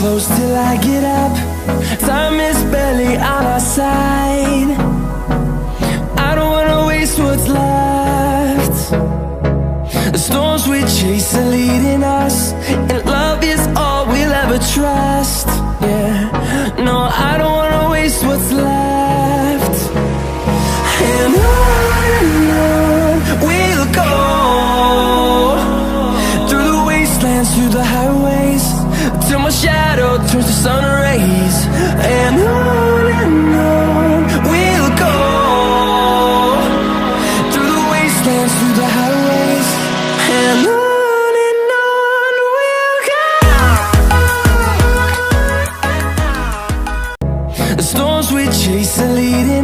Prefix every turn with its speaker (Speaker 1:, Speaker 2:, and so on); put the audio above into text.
Speaker 1: close till I get up. Time is barely on our side. I don't wanna waste what's left. The storms we chase are leading us, and love is all we'll ever trust. Yeah, no, I don't wanna waste what's left. And on we'll go, through the wastelands, through the highways, till my shadow turns to sun rays. And on we'll go, through the wastelands, through the highways, and on we'll go. The storms we chase are leading